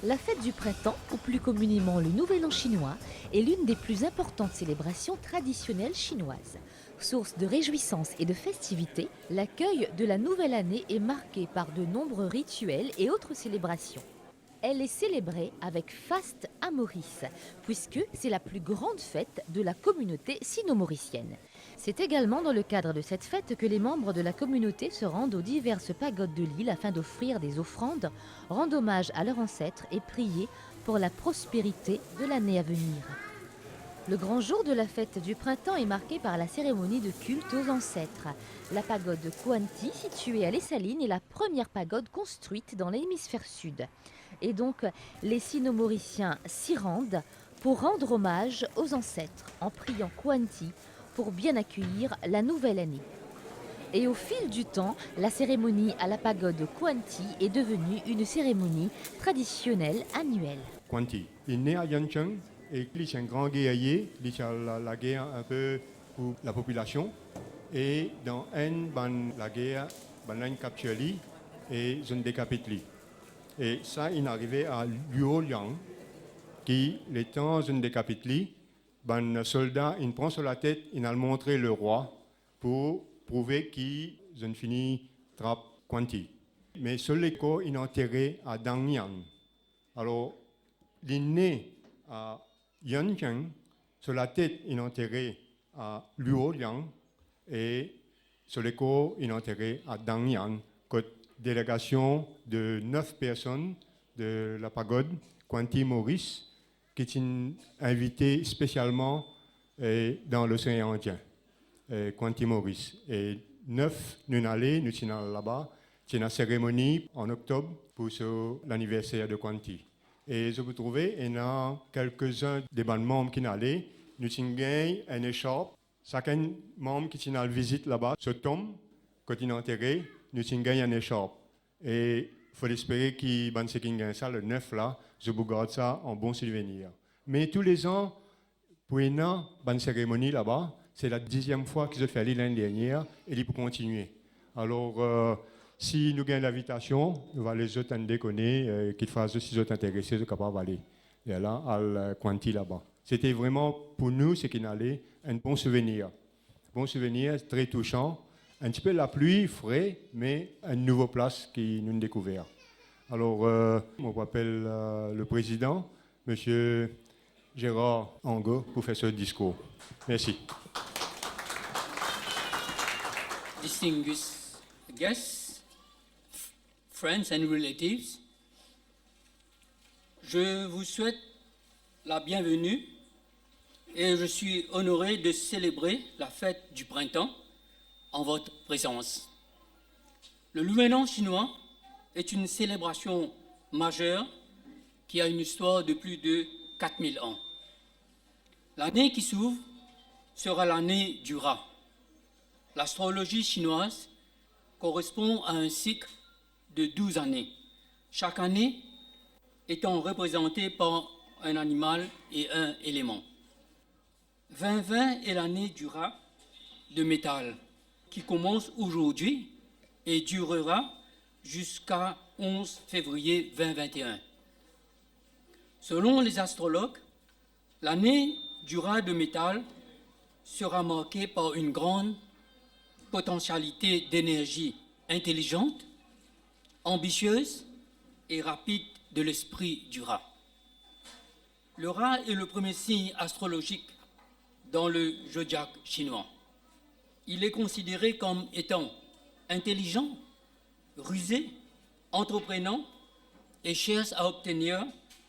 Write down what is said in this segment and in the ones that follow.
La fête du printemps, ou plus communément le Nouvel An chinois, est l'une des plus importantes célébrations traditionnelles chinoises. Source de réjouissance et de festivités, l'accueil de la nouvelle année est marqué par de nombreux rituels et autres célébrations. Elle est célébrée avec faste à Maurice, puisque c'est la plus grande fête de la communauté sino-mauricienne. C'est également dans le cadre de cette fête que les membres de la communauté se rendent aux diverses pagodes de l'île afin d'offrir des offrandes, rendre hommage à leurs ancêtres et prier pour la prospérité de l'année à venir. Le grand jour de la fête du printemps est marqué par la cérémonie de culte aux ancêtres. La pagode de Kwanti, située à Les Salines, est la première pagode construite dans l'hémisphère sud. Et donc, les Sino-Mauriciens s'y rendent pour rendre hommage aux ancêtres en priant Kwanti pour bien accueillir la nouvelle année. Et au fil du temps, la cérémonie à la pagode de Kwanti est devenue une cérémonie traditionnelle annuelle. Kwanti, il est né à Yancheng et il est un grand guerrier, il a la guerre un peu pour la population. Et dans la guerre, il a capturé et il a décapité. Et ça, il est arrivé à Luo Liang, qui, les temps où il décapité, un soldat, il prend sur la tête, il a montré le roi pour prouver qu'il a fini trappe Kwanti. Mais seul l'écho, il est enterré à Dangyang. Alors, il est né à Yancheng, sur la tête, il est enterré à Luoyang, et sur l'écho, il est enterré à Dangyang, délégation de 9 personnes de la pagode Kwanti Maurice, qui est invité spécialement dans l'océan Indien, Kwanti Maurice. Et 9, nous allons nous sommes là-bas. C'est une cérémonie en octobre pour l'anniversaire de Kwanti. Et je vous trouvez, il y a quelques-uns des membres qui sont allés. Nous avons une écharpe. Chacun membre qui est en visite là-bas se tombe, quand il est enterré, nous avons une écharpe. Et il faut espérer qu'il y ait ça, le 9 là, je vous garde ça en bon souvenir. Mais tous les ans, pour une cérémonie là-bas, c'est la 10e fois qu'ils ont fait l'année dernière et ils peuvent continuer. Alors, si nous gagnons l'invitation, nous allons les autres en déconner, qu'ils fassent si les autres intéressés, ils sont capables d'aller là, à Kwanti là-bas. C'était vraiment pour nous, ce qui allait, un bon souvenir. Bon souvenir, très touchant. Un petit peu la pluie, frais, mais une nouvelle place qui nous a découvert. Alors, on m'appelle le président, M. Gérard Ango, pour faire ce discours. Merci. Distinguished guests, friends and relatives, je vous souhaite la bienvenue et je suis honoré de célébrer la fête du printemps en votre présence. Le Nouvel An chinois est une célébration majeure qui a une histoire de plus de 4000 ans. L'année qui s'ouvre sera l'année du rat. L'astrologie chinoise correspond à un cycle de 12 années, chaque année étant représentée par un animal et un élément. 2020 est l'année du rat de métal, qui commence aujourd'hui et durera jusqu'à 11 février 2021. Selon les astrologues, l'année du rat de métal sera marquée par une grande potentialité d'énergie intelligente, ambitieuse et rapide de l'esprit du rat. Le rat est le premier signe astrologique dans le zodiaque chinois. Il est considéré comme étant intelligent, rusé, entreprenant et cherche à obtenir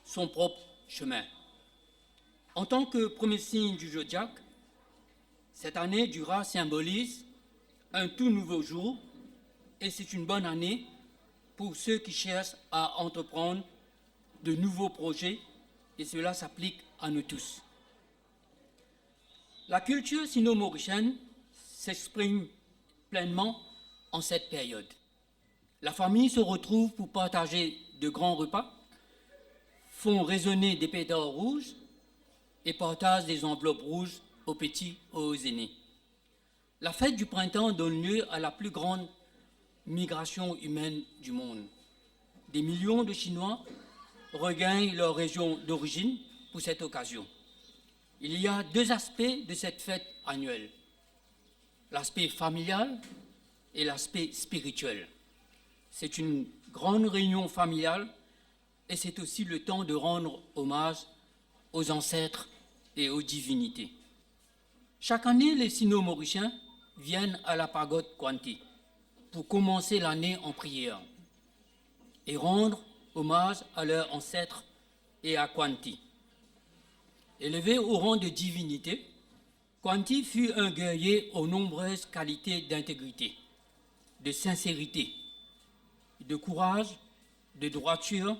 son propre chemin. En tant que premier signe du zodiaque, cette année du rat symbolise un tout nouveau jour et c'est une bonne année pour ceux qui cherchent à entreprendre de nouveaux projets et cela s'applique à nous tous. La culture sino-mauricienne s'exprime pleinement en cette période. La famille se retrouve pour partager de grands repas, font résonner des pétards rouges et partagent des enveloppes rouges aux petits et aux aînés. La fête du printemps donne lieu à la plus grande migration humaine du monde. Des millions de Chinois regagnent leur région d'origine pour cette occasion. Il y a deux aspects de cette fête annuelle, l'aspect familial et l'aspect spirituel. C'est une grande réunion familiale et c'est aussi le temps de rendre hommage aux ancêtres et aux divinités. Chaque année, les Sino-Mauriciens viennent à la pagode Kwanti pour commencer l'année en prière et rendre hommage à leurs ancêtres et à Kwanti. Élevé au rang de divinité, Kwanti fut un guerrier aux nombreuses qualités d'intégrité, de sincérité, de courage, de droiture,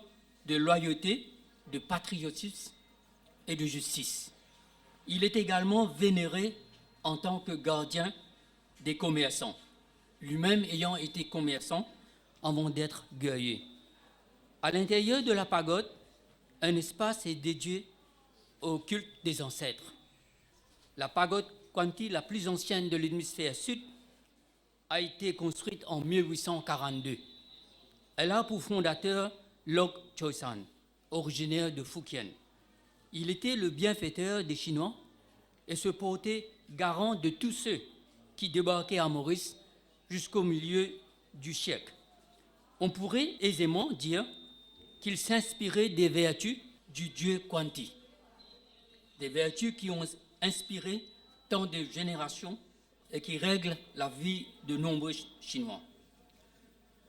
de loyauté, de patriotisme et de justice. Il est également vénéré en tant que gardien des commerçants, lui-même ayant été commerçant avant d'être guerrier. À l'intérieur de la pagode, un espace est dédié au culte des ancêtres. La pagode Kwanti, la plus ancienne de l'hémisphère sud, a été construite en 1842. Elle a pour fondateur Lok Choisan, originaire de Fukien. Il était le bienfaiteur des Chinois et se portait garant de tous ceux qui débarquaient à Maurice jusqu'au milieu du siècle. On pourrait aisément dire qu'il s'inspirait des vertus du dieu Kwanti, des vertus qui ont inspiré tant de générations et qui règlent la vie de nombreux Chinois.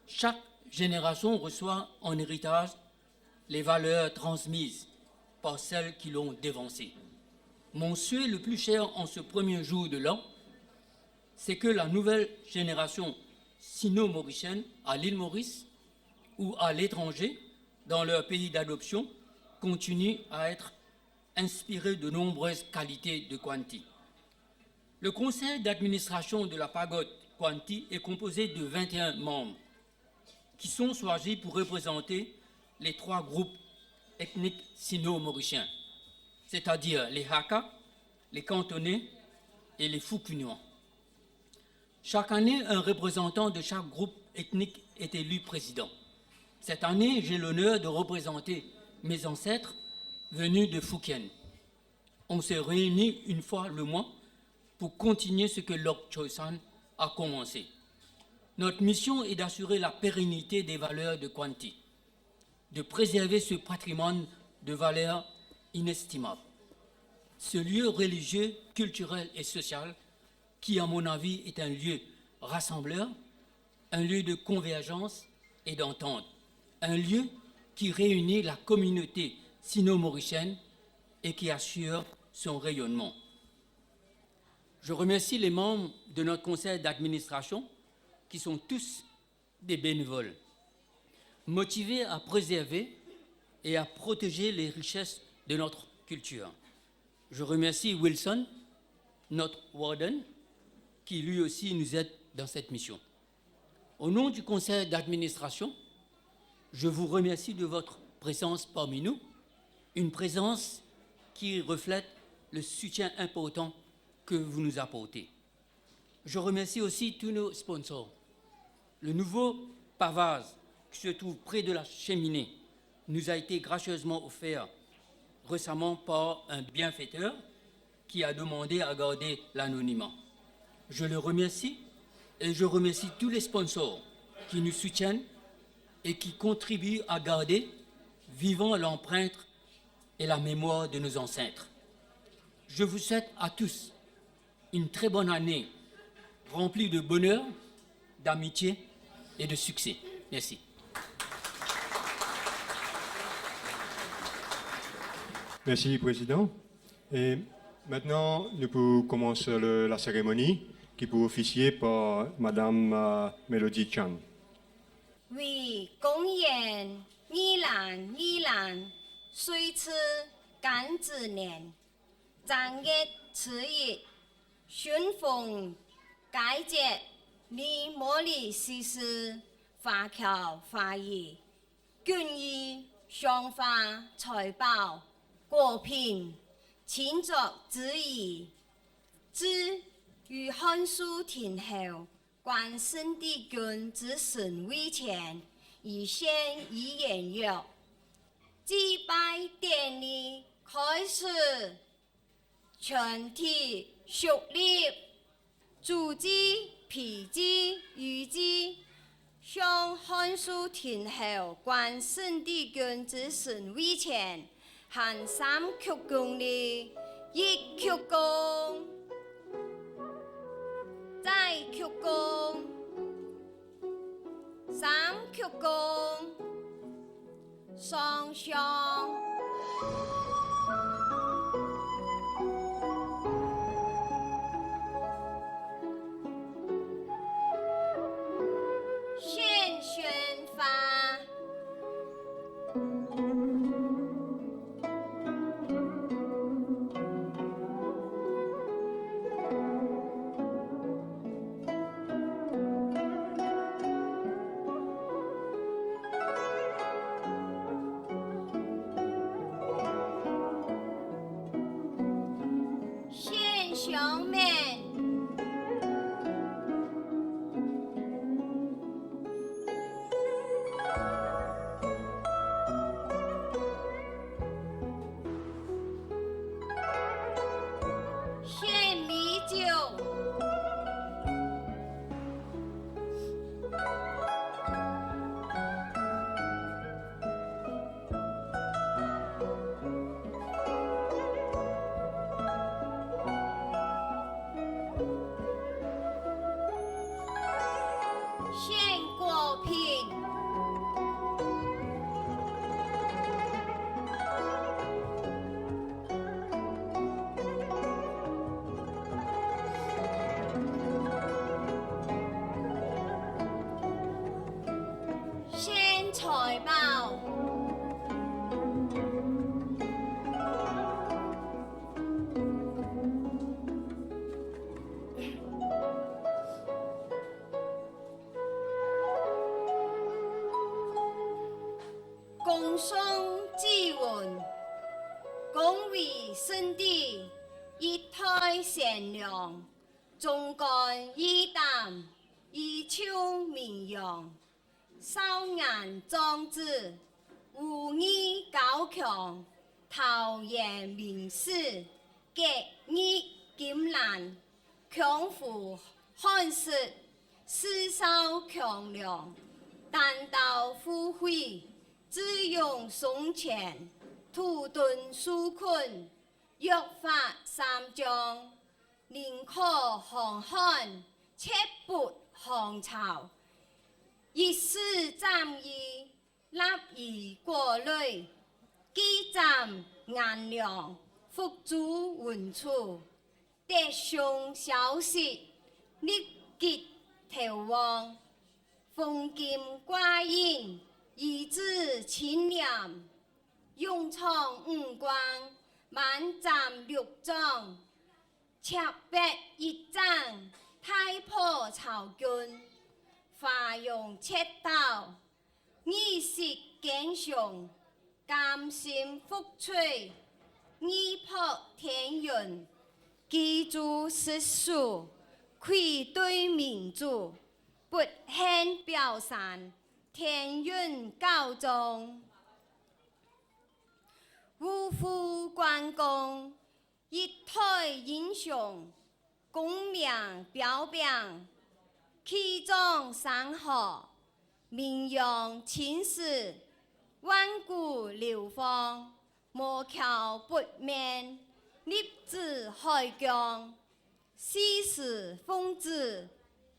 Chaque génération reçoit en héritage les valeurs transmises par celles qui l'ont dévancé. Mon souhait le plus cher en ce premier jour de l'an, c'est que la nouvelle génération sino-mauricienne à l'île Maurice ou à l'étranger, dans leur pays d'adoption, continue à être inspirée de nombreuses qualités de Kwanti. Le conseil d'administration de la pagode Kwanti est composé de 21 membres qui sont choisis pour représenter les trois groupes ethniques sino-mauriciens, c'est-à-dire les Haka, les Cantonais et les Fukunians. Chaque année, un représentant de chaque groupe ethnique est élu président. Cette année, j'ai l'honneur de représenter mes ancêtres venus de Fukien. On se réunit une fois le mois pour continuer ce que Lok Choisan a commencé. Notre mission est d'assurer la pérennité des valeurs de Kwanti, de préserver ce patrimoine de valeurs inestimables. Ce lieu religieux, culturel et social qui, à mon avis, est un lieu rassembleur, un lieu de convergence et d'entente, un lieu qui réunit la communauté sino-mauricienne et qui assure son rayonnement. Je remercie les membres de notre conseil d'administration qui sont tous des bénévoles, motivés à préserver et à protéger les richesses de notre culture. Je remercie Wilson, notre warden, qui lui aussi nous aide dans cette mission. Au nom du conseil d'administration, je vous remercie de votre présence parmi nous, une présence qui reflète le soutien important que vous nous apportez. Je remercie aussi tous nos sponsors. Le nouveau pavage qui se trouve près de la cheminée nous a été gracieusement offert récemment par un bienfaiteur qui a demandé à garder l'anonymat. Je le remercie et je remercie tous les sponsors qui nous soutiennent et qui contribuent à garder vivant l'empreinte et la mémoire de nos ancêtres. Je vous souhaite à tous une très bonne année remplie de bonheur, d'amitié et de succès. Merci. Merci, Président. Et maintenant, nous pouvons commencer la cérémonie qui peut officier par Madame Melody Chan. 为公演依然虽此感之年，正月次日，顺逢佳节，你茉莉西施，花巧花艺，君衣祥花财宝，果品庆祝之意，之于汉书天后。 关圣帝君之神位前，以先以言曰：祭拜典礼开始，全体肃立，主祭、皮祭、鱼祭，向汉书天后关圣帝君之神位前，行3鞠躬礼，1鞠躬，再鞠躬，3鞠躬，上香。现宣发，现小面。献米酒，献果品，献财宝。恭送祭文，恭为圣帝一胎善良，忠肝义胆，以求名扬。少年壮志，武艺高强，陶冶名士，革义金兰，强扶汉室，世少强梁，担当富贵。智勇双全，土遁纾困，约法三章，宁可降汉，切不降曹。一世战役，立于国内，积攒颜良，福主文处，德雄消息，立吉投旺，封金挂印。以至清廉，勇闯五关，满占6将，赤壁一战，大破曹军，华容赤道，义士坚强，甘心付出，义破天云，记住史书，愧对民族，不恨表善。天运高中，五虎关公，一代英雄，功名彪炳，气壮山河，名扬青史，万古流芳，莫考不灭，立志海疆，世事奉旨，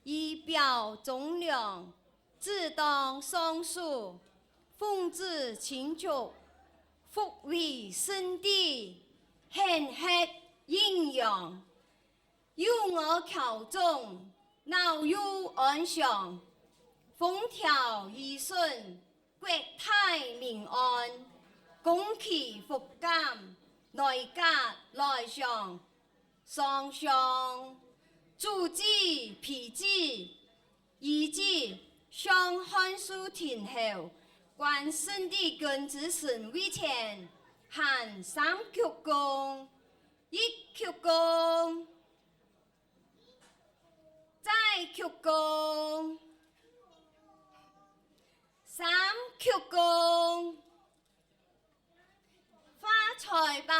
以表忠良。自当上书，奉旨请求，复为圣帝，显赫阴阳。有我朝中，闹有安详，风调雨顺，国泰民安，公其福感，内家来上，上上主祭皮祭，以祭。向汉书天后关圣帝君之神位前，行3鞠躬，1鞠躬，再鞠躬，3鞠躬，财宝。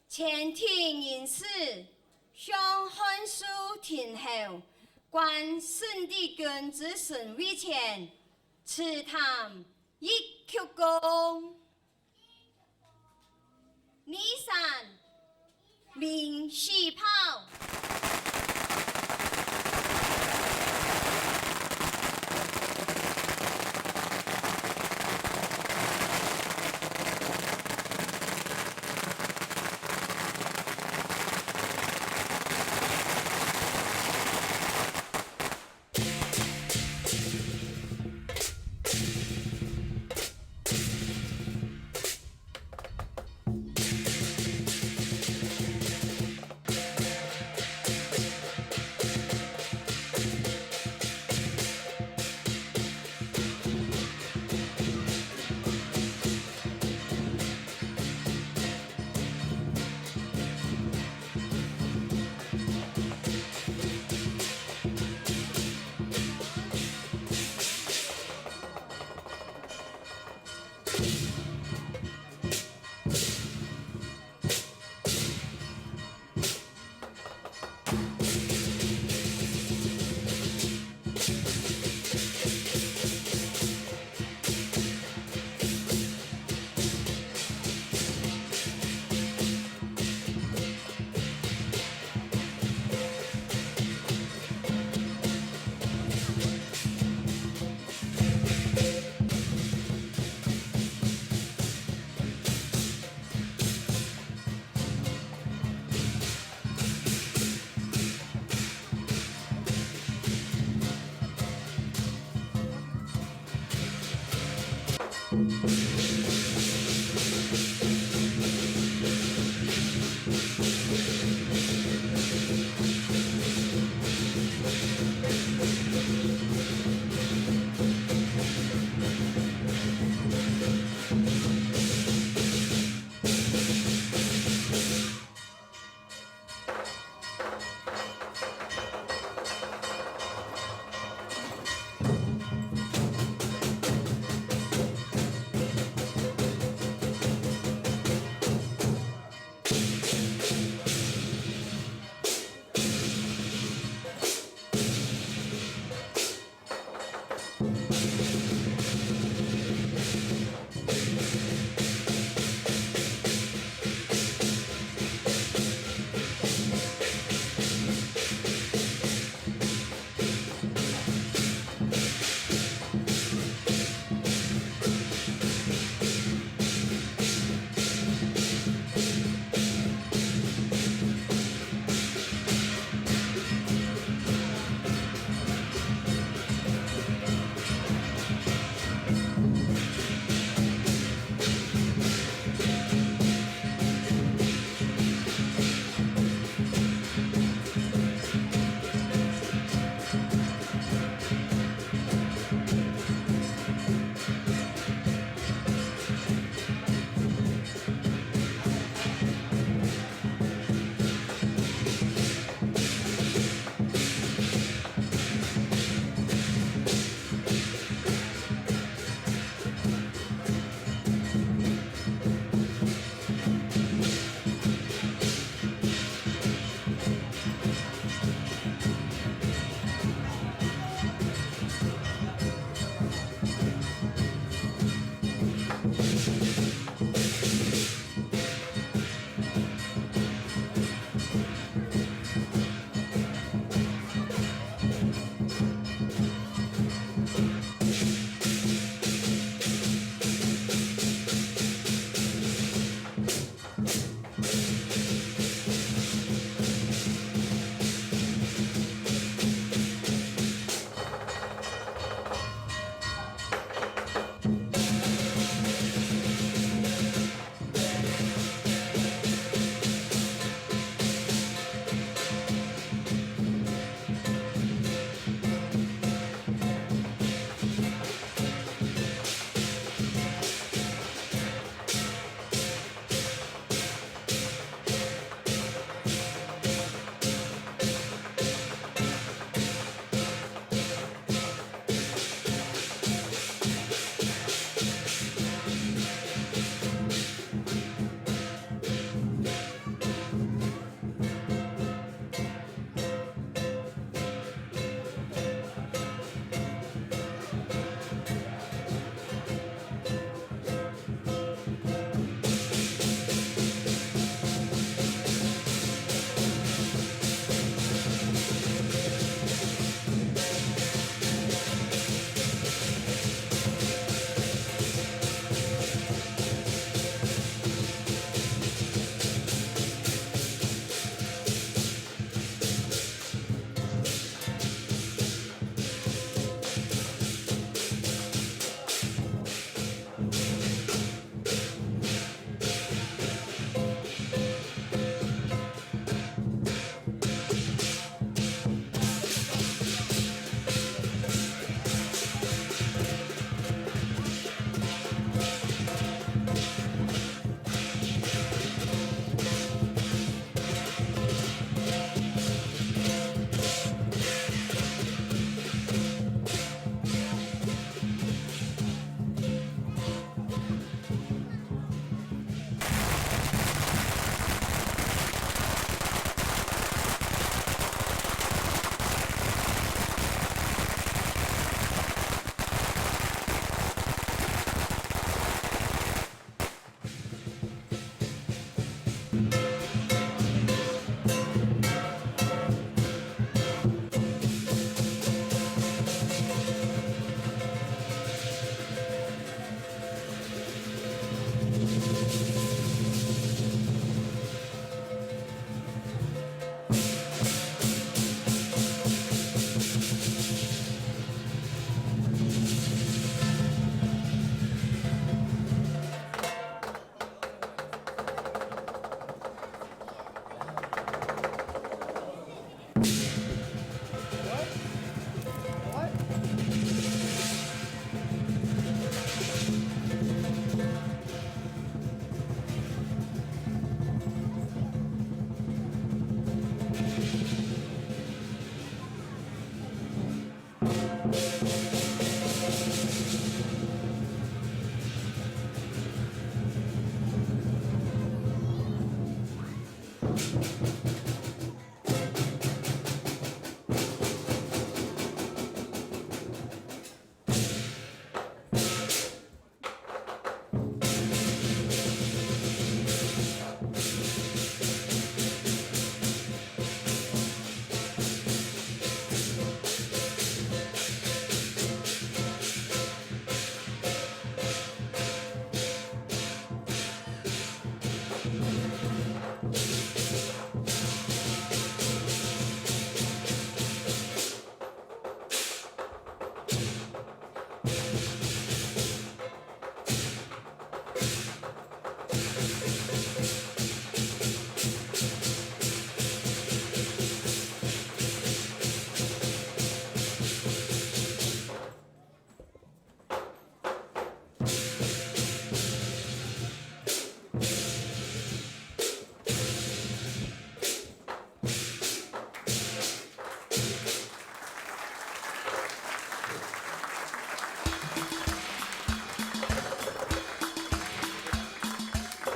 前庭人士向汉书庭后，观圣帝君之神位前，持坛一鞠躬。李山鸣喜炮。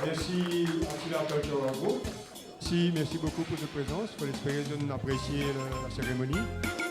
Merci Attila Cultural Group. Merci beaucoup pour votre présence, pour l'expérience d'apprécier la cérémonie.